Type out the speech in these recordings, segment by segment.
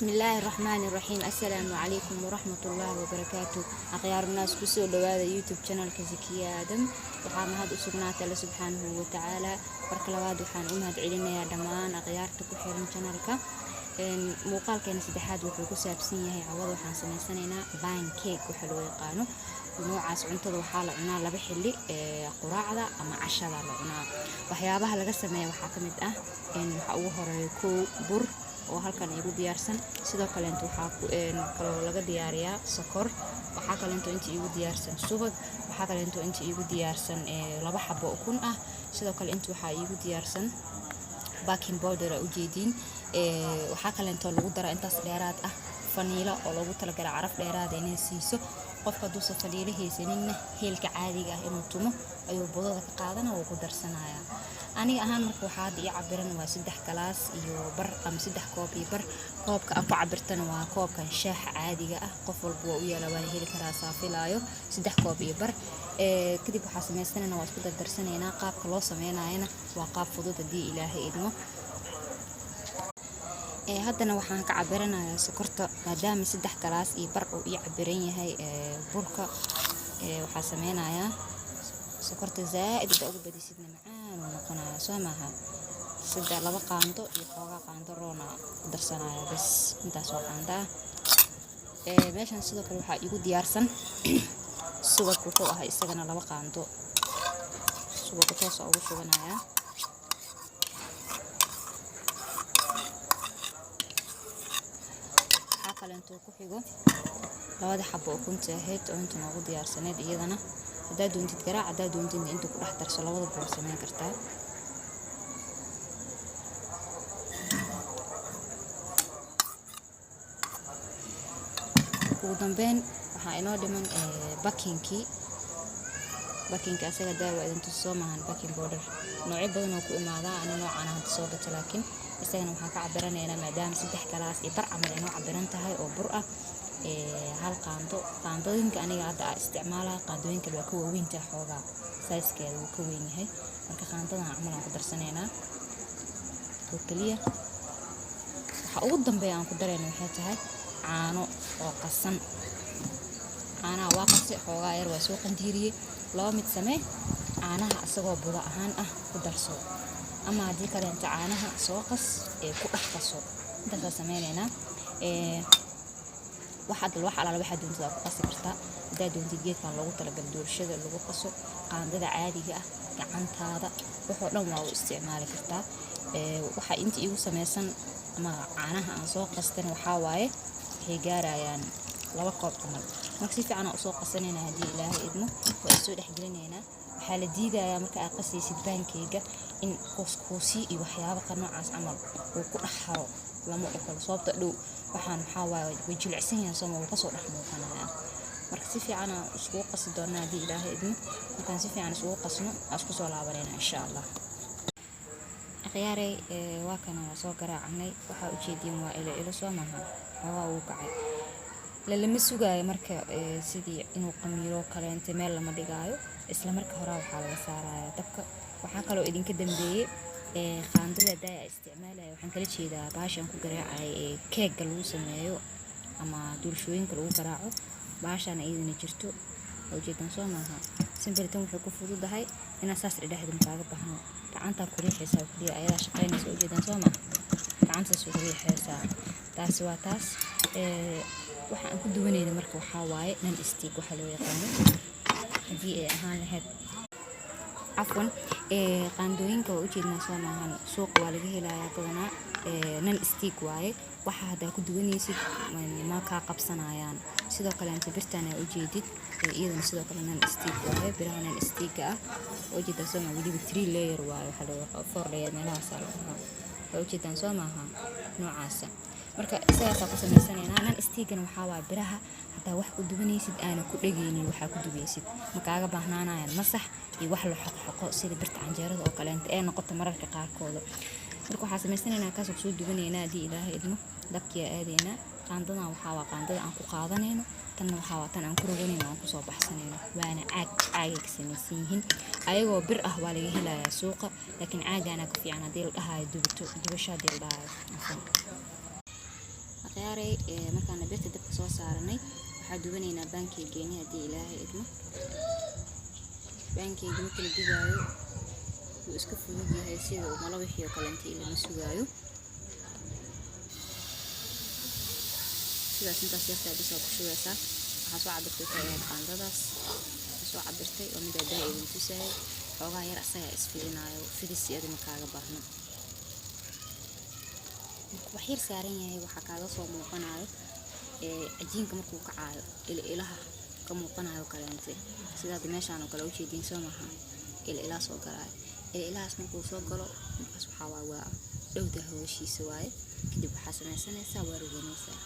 بسم الله الرحمن الرحيم. السلام عليكم ورحمة الله وبركاته. أخيار الناس كسو لواذا يوتيوب channel كزكية آدم وحام هاد أسرنات الله سبحانه وتعالى بركلواد وحان أمهد علينا يا دمان أخيارتك وحيرن channelك موقال كان سدحاد وحوكو سابسين يهي عوض وحان سنينا بان كيك وحلو يقانو ونوعاس cuntada waxaa la cunaa laba xilli quraacda ama cashada la cunaa waxyaabaha laga sameeyo waxaa kamid ah waxa ugu horeeyo bur oo halkan igu diyaarsan sidoo kale inta waxa kaloo laga diyaariyaa sokor waxa kale inta igu diyaarsan subag waxa kale inta igu diyaarsan laba xabo ukun ah sidoo kale inta waxa igu diyaarsan baking powder u jeedin waxa kale inta lagu daro intaas dheeraad ah faniila oo lagu talagalay caraf dheeraad inay siiso qofka duusa faliilahaysanina heelka caadiga ah inuu tumo ayuu budada ka qaadana oo ku darsanaya aniga ahaan marka waxa hadii cabiran waa 3 galaas iyo bar ama 3 koob iyo bar koobka aan ku cabirtana waa koobkan shaah caadiga ah qof walba oo u yeela waa heli karaa saafilaayo 3 koob iyo bar kadib waxa sameysanaynaa waa isku dardarsanayna qaabka loo sameeynaayna waa qaab fudud hadii Ilaahay idmo haddana waxaan ka cabiranayaa sokorta maadaama 3 galaas iyo bar uu ii cabiran yahay burka waxa sameynayaa sokorta zaaid ugu badisidna macaan oo noqonaya soo maaha sida laba qaando iyo xoogaa qaando roona ku darsanaya bas intaas waa qaanda meeshan sidoo kale waxa igu diyaarsan subag wuxuu ahaa isagana laba qaando subag toos ugu shubanaya intuu ku xigo labada xabo ukunta ahayd oo inta ugu diyaarsaneed iyadana hadaa doontid garaac hadaa doontid inta ku dhex darso labada buu sameyn kartaa ugu dambeyn waxa inoo dhiman bakinka asaga daawo inta soo maahan baking powder nooc badan oo ku imaada ana noocan hadda soo gato laakiin isagana waxa ka cabiranaynaa maadaama 3 galaas iyo bar camal inoo cabiran tahay oo bur ah hal qaandooyinka aniga hadda isticmaalaa qaandooyinka waa ka weyn tahay xoogaa size-keedu wuu ka weyn yahay marka qaandadan camal aan ku darsanaynaa oo kaliya waxa ugu dambeeya aan ku dareeno waxay tahay caano oo qasan caanaha waa qasay xoogaa yar waa soo qandiiriyay laba mid samee caanaha asagoo buda ahaan ah ku darso ama hadii kale inta caanaha soo qas ku dhex qaso inta sameeynayna waxa doontada ku qasi kartaa hadaa doontid geedkan loogu talagalay doorshada lagu qaso qaandada caadiga ah gacantaada wuxuu dhan waa u isticmaali kartaa waxa inta igu sameysan ama caanaha aan soo qastan waxa waaye waxay gaarayaan 2 koob camal marka si fiican u soo qasanayna hadii Ilaahay idmo waa soo dhaxgelinayna waxa la diidayaa marka aad qasaysid baankeyga in qoosqoosi iyo waxyaabo noocaas camal uu ku dhaxaro lama ogol sababta dhow waxaan waxa waaye way jilicsan yahay soo ma ka soo dhax muuqanaya marka si fiican isku qasi doonaa hadii Ilaahay idmo markaan si fiican isku qasno isku soo laabanayna insha Allah akhyaaray waa kana soo garaacnay waxa u jeedin waa ilo soo maaha waa uu kacay lama sugaayo marka sidii inuu qamiiro kale inta meel lama dhigaayo isla marka hore waxa laga saaraya dabka waxa kale oo idinka dambeeyay qaandada daa isticmaalaya waxaan kala jeedaa baashan ku garaacay cake lagu sameeyo ama dulshooyinka lagu garaaco baashan ayadana jirto oo jeedan soo maaha simbaltan wuxuu ku fududahay ina saas dhexdin kaaga baxno gacanta ku riixaysa kaliya ayaa shaqeynaysa oo jeedan soo maaha gacanta soo riixaysa taas waa taas waxaan ku duwanayna marka waxa waaye nan stick waxa loo yaqaan hadii ay ahaan lahayd afwan qaandooyinka oo jeedna soo maahan suuq waa laga helayaa badanaa nan stick waaye waxa hada ku duwanaysid ma ka qabsanayaan sidoo kale inta birtan ay u jeedid iyadana sidoo kale nan stick waaye biraha nan stick ah oo jeedda soo maahan waliba 3 layer waaye waxa loo yaqaan 4 layer meelaha saaran oo jeedan soo maahan noocaas marka sidaas ku sameysanaynaa nan stick-na waxa waa biraha hadaa wax ku duwanaysid aana ku dhageynin waxa ku duwaysid ma kaaga baahnaanayaan masax iyo wax la xoqo sida birta canjeerada oo kale inta ay noqoto mararka qaarkood marka waxa sameysanaynaa kaas oo soo duwanayna hadii Ilaahay idmo dabkiya aadayna qaandadan waxa waa qaandada aan ku qaadanayno tan waxa waa tan aan ku roganayno aan ku soo baxsanayno waana caag ka sameysan yihiin ayagoo bir ah waa laga helayaa suuqa laakiin caagana ku fiican hadii la dhahayo dubasho hadii la dhahayo khiyaaray markaan beerta dabka soo saaranay waxaa duwanaynaa baankeegeeni haddii ilaahay idmo. baankeegi marka la dubaayo wuu iska fudud yahay sida uu malo wixii oo kale intii lama sugaayo. sidaas intaas yartaa bisa ku shubeysaa. waxaa soo cabirtay qaandadaas soo cabirtay oo mid adaa idin tusayay xoogaa yar asaga isfidinaayo fidis iyaduna kaaga baahna. wax yar saaran yahay waxaa kaaga soo muuqanayo cajiinka markuu kacaayo ilaha ka muuqanayo kaleente sidaad meeshaan oo kale u jeedin soo maaha ilaha soo galaayo. ilahaas markuu soo galo markaas waxaa waa dhowda hawshiisa waaye. kadib waxaa samaysanaysaa waa roganaysaa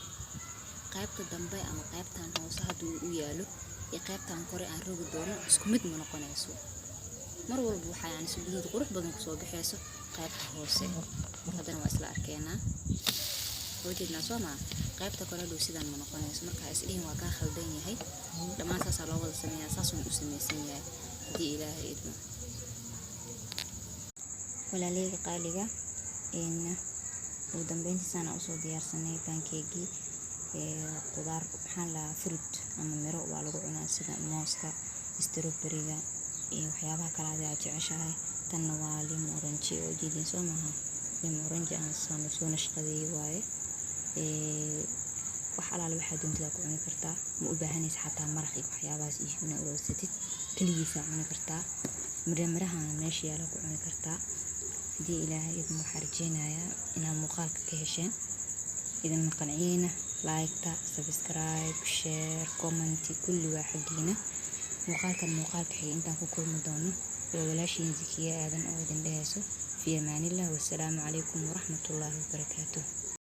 qaybta dambe ama qaybtan hoose hadduu u yaalo iyo qaybtan kore aan rogi doono isku mid ma noqonayso. mar walba waxaa yani si guduud qurux badan kusoo baxayso qaybta hoose. haddana waa isla arkeenaa wajidna soo maa qaybta kore dhow sidaan ma noqonayso. markaa isdhihin waa kaa khaldan yahay. dhammaan saasaa loo wada sameeyaa saasuun u samaysan yahay haddii ilaahay idmo. walaaleyga qaaliga ugu dambeyntiisaana usoo diyaarsanay baankeegii. qudaar waxaan lahaa fruit ama miro waa lagu cunaa sida mooska, strawberry-ga iyo waxyaabaha kale aad jeceshahay. tanna waa limo orange oo jeedin soo maaha limo orange aan soo nashqadeeyay waaye. wax alaale waxaa doontada ku cuni kartaa. ma u baahanaysa xataa maraq iyo waxyaabahaas iyo inaad uroosatid keligiisa cuni kartaa. mirahana meesha yaala ku cuni kartaa. haddii ilaahay idin waxaa rajeynayaa inaad muuqaalka ka hesheen. idin qanciyeyna like-ta, subscribe, share, comment kulli waa xagiina. muuqaalka xigay intaan ku kulmi doono waa walaashiin Zakiya Aadan oo idin dhehayso fi amaanillah. wassalaamu calaykum waraxmatullaahi wabarakaatuh.